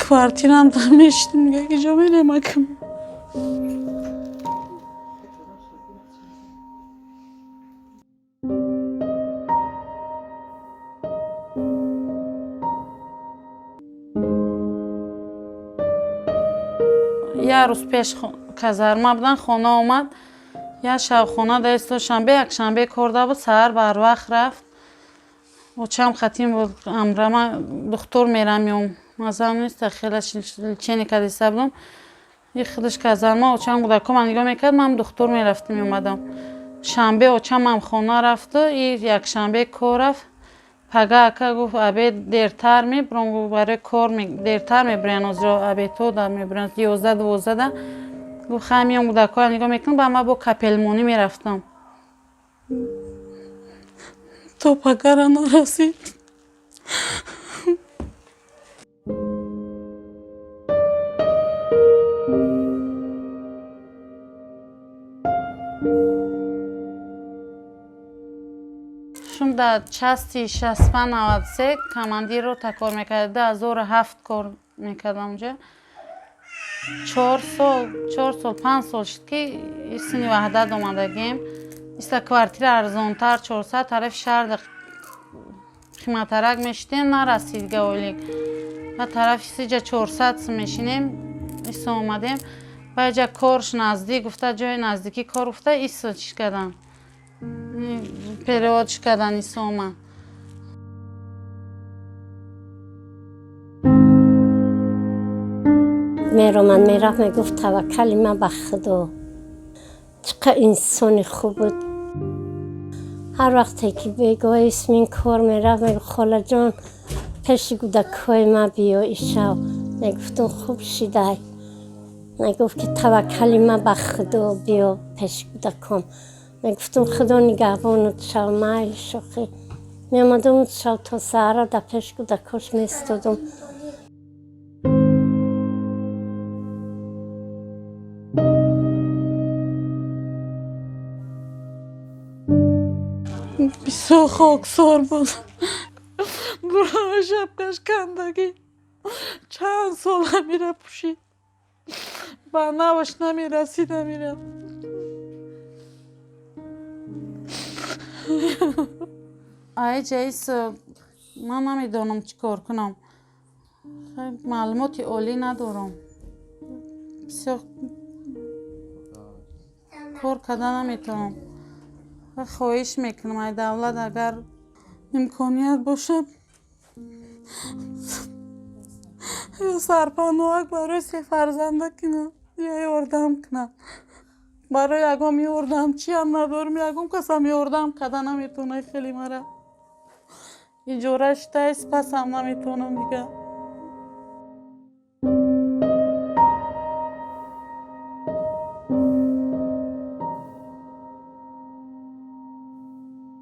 کвартирам там мешитим میگه که جا میرم. یه روز پیش казарма будан хона омад. Я шабхона дайсто шанбе якшанбе корда буд, саҳар барвақт рафт. Очам хатим буд, амрама духтур мерам ё мазам нест, хела чени кадиса будам. И худаш казарма очам гудако ман нигоҳ мекард, ман духтур мерафтим меомадам. Шанбе очам ам хона рафту, и якшанбе кор рафт. Пага ака гуфт абед дертар мебурам, гуфт барои кор дертар мебурам, озро абедҳо дар мебурам 11-12. گفت خمیام کودک‌ها نگاه میکنم با ما با کپلمونی میرفتم تو پگرا نرسید. شون در چستی 65-93 کماندیر رو تکار میکرده، از 2007 کار میکردم اونجا. 4 سال 5 سال شد که سنی وحدت اومدگیم. ایستا کوارتیر ارزانتر 400 طرف شهر قیمترک میشتیم نرسید گویلیک و طرف سیجا 400 میشینیم. ایستا اومدیم و ایجا کارش نزدیک گفته، جای نزدیکی کار گفته، ایستا چی کردن پیروادش کردن. ایستا اومد من میرفت میگفت توکلی من به خدا. چقدر انسان خوب بود. هر وقتی که بگاه اسم این کار میرفت میگفت خاله جان پیش کودکای ما بیا ایشا. میگفتم خوب شده. میگفت که توکلی من به خدا بیا پیش کودکام. میگفتم خدا نگهبانت شو. من شوخی میامدم شو تا سهر در پیش کودکاش میستادم. بسیار خاکسار بود. برای شبکش کندگی چند سال میره پوشید با نوش نمیرسید میره. ای جایس من نمیدونم چی کار کنم. معلومات عالی ندارم. بسیار کار کردن نمیتونم. خواهش میکنم ای دولت اگر امکانیت باشه یا سرپناهک برای 3 فرزنده کنه یا یاردم کنه. برای یکم یاردم چی هم ندارم، یکم کس هم یاردم کردن نمیتونه. خیلی مرا اجارش تایست پس هم نمیتونم دیگه.